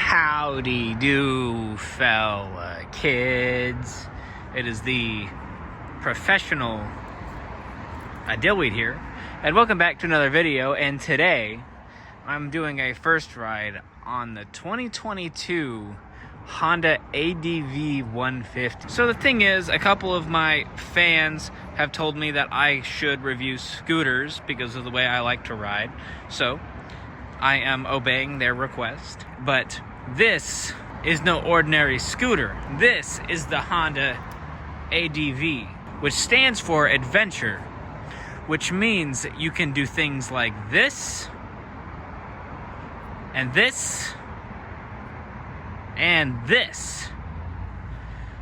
Howdy do, fella kids. It is the professional Dillweed here, and welcome back to another video. And today I'm doing a first ride on the 2022 Honda ADV 150. So the thing is, a couple of my fans have told me that I should review scooters because of the way I like to ride. So I am obeying their request. But this is no ordinary scooter. This is the Honda ADV, which stands for adventure, which means that you can do things like this, and this, and this.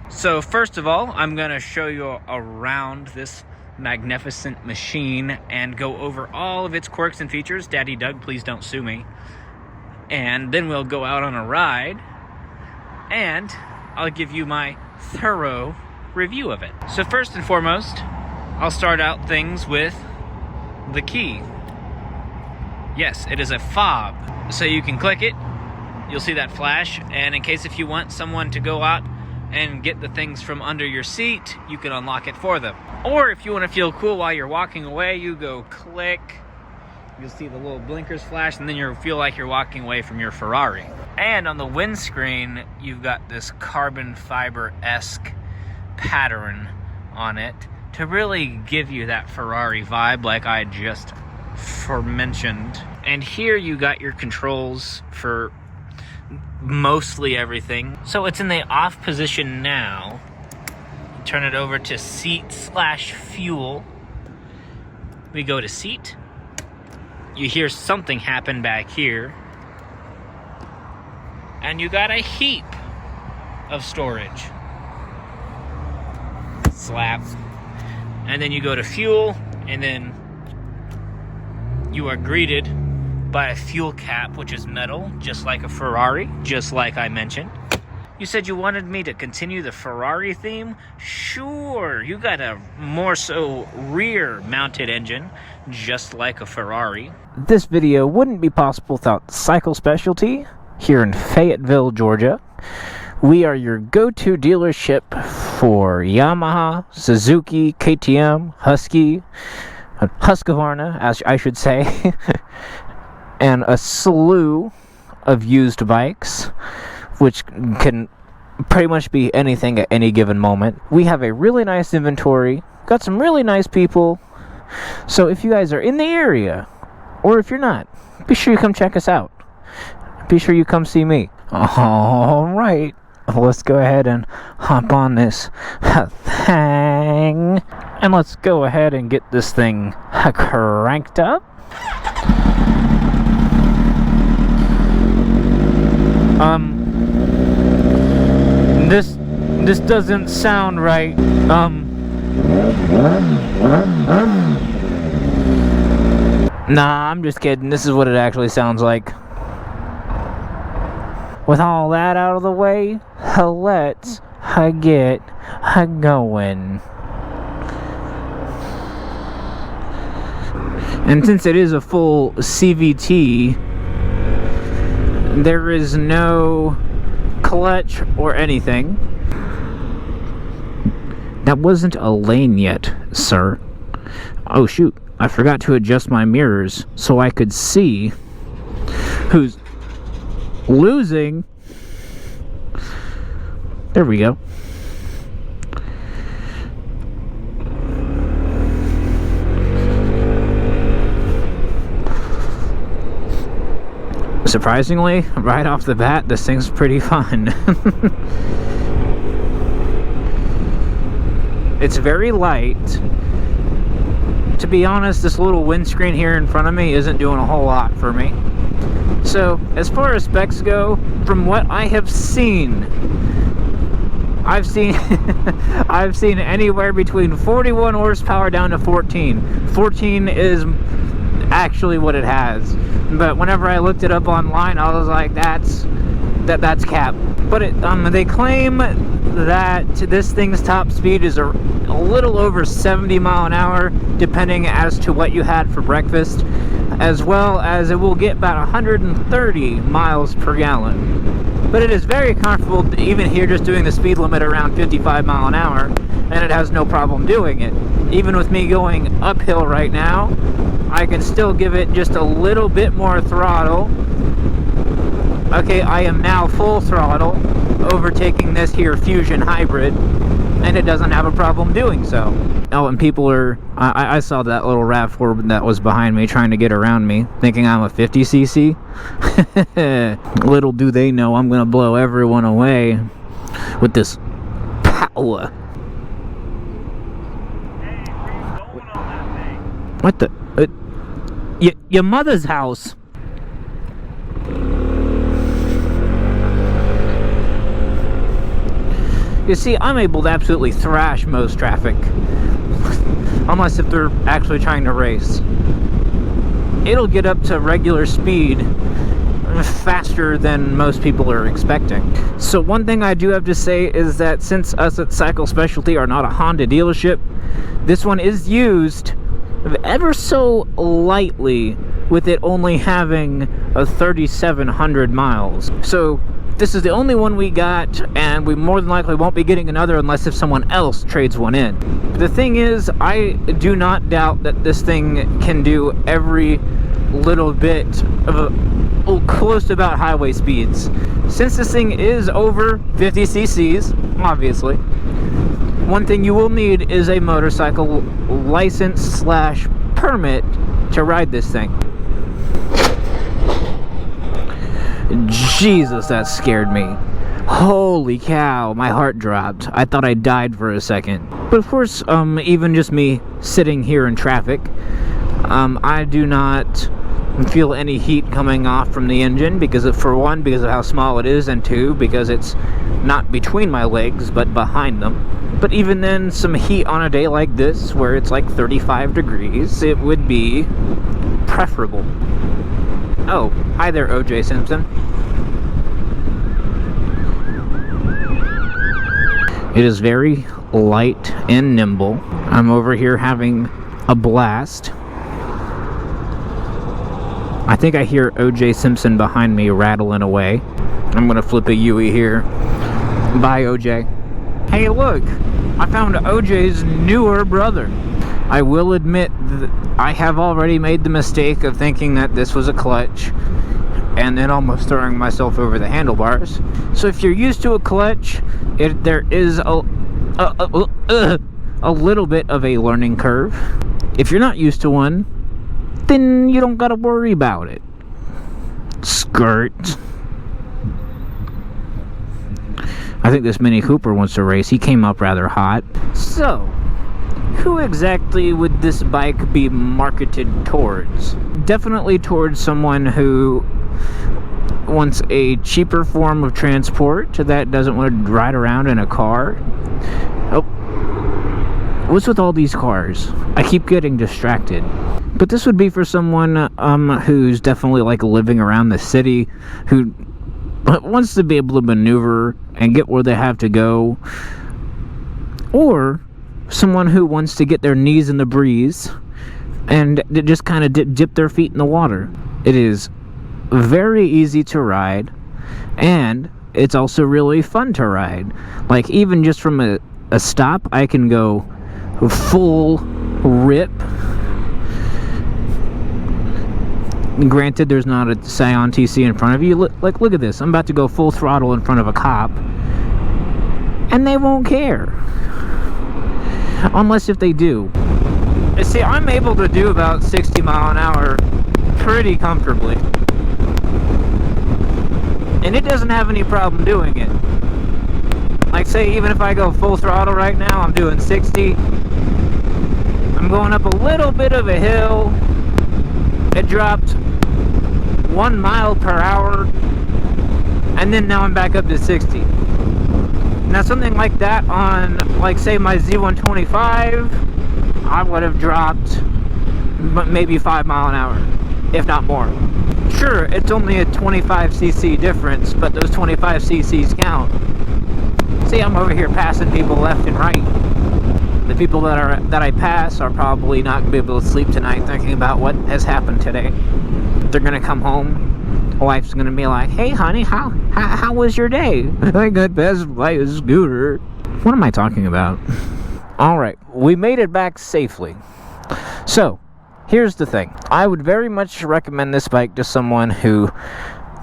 So first of all, I'm going to show you around this magnificent machine and go over all of its quirks and features. Daddy Doug, please don't sue me. And then we'll go out on a ride, and I'll give you my thorough review of it. So first and foremost, I'll start out things with the key. Yes, it is a fob. So you can click it, you'll see that flash, and in case if you want someone to go out and get the things from under your seat, you can unlock it for them. Or if you want to feel cool while you're walking away, you go click, you'll see the little blinkers flash, and then you'll feel like you're walking away from your Ferrari. And on the windscreen, you've got this carbon fiber-esque pattern on it to really give you that Ferrari vibe like I just mentioned. And here you got your controls for mostly everything. So it's in the off position now. Turn it over to seat/fuel. We go to seat. You hear something happen back here. And you got a heap of storage. Slap. And then you go to fuel, and then you are greeted by a fuel cap, which is metal, just like a Ferrari, just like I mentioned. You said you wanted me to continue the Ferrari theme? Sure, you got a more so rear mounted engine, just like a Ferrari. This video wouldn't be possible without Cycle Specialty here in Fayetteville, Georgia. We are your go-to dealership for Yamaha, Suzuki, KTM, Husky, Husqvarna, as I should say, and a slew of used bikes, which can pretty much be anything at any given moment. We have a really nice inventory, got some really nice people, so if you guys are in the area, or if you're not, be sure you come check us out. Be sure you come see me. Alright, let's go ahead and hop on this thing, and let's go ahead and get this thing cranked up. This doesn't sound right. Nah, I'm just kidding. This is what it actually sounds like. With all that out of the way, let's get going. And since it is a full CVT, there is no clutch or anything. That wasn't a lane yet, sir. Oh shoot, I forgot to adjust my mirrors so I could see who's losing. There we go. Surprisingly, right off the bat, this thing's pretty fun. It's very light. To be honest, this little windscreen here in front of me isn't doing a whole lot for me. So, as far as specs go, from what I have seen, I've seen anywhere between 41 horsepower down to 14. 14 is actually what it has. But whenever I looked it up online, I was like, that's cap. But they claim that this thing's top speed is a little over 70 mile an hour, depending as to what you had for breakfast, as well as it will get about 130 miles per gallon. But it is very comfortable even here just doing the speed limit around 55 mile an hour, and it has no problem doing it. Even with me going uphill right now, I can still give it just a little bit more throttle. Okay, I am now full throttle, overtaking this here Fusion Hybrid, and it doesn't have a problem doing so. Oh, and people are... I saw that little RAV4 that was behind me trying to get around me, thinking I'm a 50cc. Little do they know I'm going to blow everyone away with this power. What the... your mother's house. You see, I'm able to absolutely thrash most traffic. Unless if they're actually trying to race. It'll get up to regular speed faster than most people are expecting. So one thing I do have to say is that since us at Cycle Specialty are not a Honda dealership, this one is used ever so lightly, with it only having a 3,700 miles. So this is the only one we got, and we more than likely won't be getting another unless if someone else trades one in. The thing is, I do not doubt that this thing can do every little bit of close to about highway speeds. Since this thing is over 50 cc's, obviously, one thing you will need is a motorcycle license / permit to ride this thing. Jesus, that scared me. Holy cow, my heart dropped. I thought I died for a second. But of course, even just me sitting here in traffic, I do not feel any heat coming off from the engine, because for one, because of how small it is, and two, because it's not between my legs, but behind them. But even then, some heat on a day like this, where it's like 35 degrees, it would be preferable. Oh, hi there, OJ Simpson. It is very light and nimble. I'm over here having a blast. I think I hear OJ Simpson behind me rattling away. I'm gonna flip a Yui here. Bye, OJ. Hey, look! I found OJ's newer brother. I will admit that I have already made the mistake of thinking that this was a clutch, and then almost throwing myself over the handlebars. So if you're used to a clutch, there is a little bit of a learning curve. If you're not used to one, then you don't gotta worry about it. Skirt. I think this Mini Cooper wants to race. He came up rather hot. So, who exactly would this bike be marketed towards? Definitely towards someone who wants a cheaper form of transport that doesn't want to ride around in a car. Oh, what's with all these cars? I keep getting distracted. But this would be for someone who's definitely like living around the city, who wants to be able to maneuver and get where they have to go, or someone who wants to get their knees in the breeze and just kind of dip their feet in the water. It is very easy to ride, and it's also really fun to ride. Like, even just from a stop, I can go full rip. Granted, there's not a Scion TC in front of you. Look at this. I'm about to go full throttle in front of a cop, and they won't care. Unless if they do. You see, I'm able to do about 60 mile an hour pretty comfortably. And it doesn't have any problem doing it. Like, say, even if I go full throttle right now, I'm doing 60. I'm going up a little bit of a hill. It dropped 1 mile per hour, and then now I'm back up to 60. Now something like that on, like, say, my Z125, I would have dropped maybe 5 mile an hour, if not more. Sure, it's only a 25cc difference, but those 25 cc's count. See, I'm over here passing people left and right. The people that I pass are probably not going to be able to sleep tonight thinking about what has happened today. They're going to come home wife's gonna be like, hey honey, how was your day? I got passed by a scooter. What am I talking about? Alright, we made it back safely. So, here's the thing. I would very much recommend this bike to someone who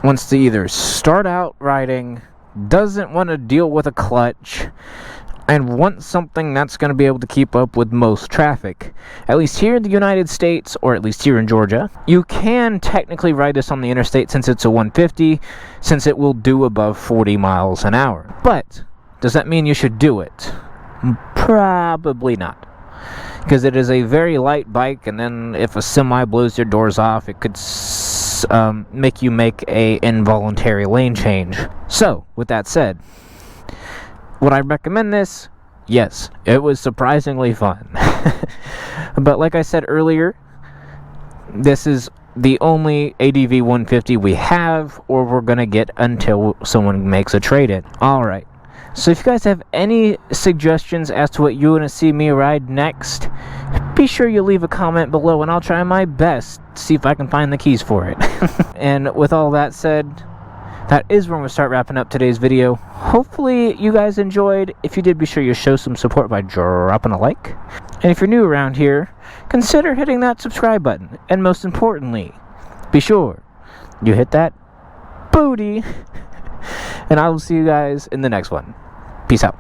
wants to either start out riding, doesn't want to deal with a clutch, and wants something that's going to be able to keep up with most traffic. At least here in the United States, or at least here in Georgia, you can technically ride this on the interstate since it's a 150, since it will do above 40 miles an hour. But, does that mean you should do it? Probably not. Because it is a very light bike, and then if a semi blows your doors off, it could make you make a involuntary lane change. So, with that said, would I recommend this? Yes, it was surprisingly fun. But like I said earlier, this is the only ADV 150 we have, or we're gonna get until someone makes a trade-in. Alright, so if you guys have any suggestions as to what you want to see me ride next, be sure you leave a comment below and I'll try my best to see if I can find the keys for it. And with all that said, that is when we'll start wrapping up today's video. Hopefully you guys enjoyed. If you did, be sure you show some support by dropping a like. And if you're new around here, consider hitting that subscribe button. And most importantly, be sure you hit that booty. And I will see you guys in the next one. Peace out.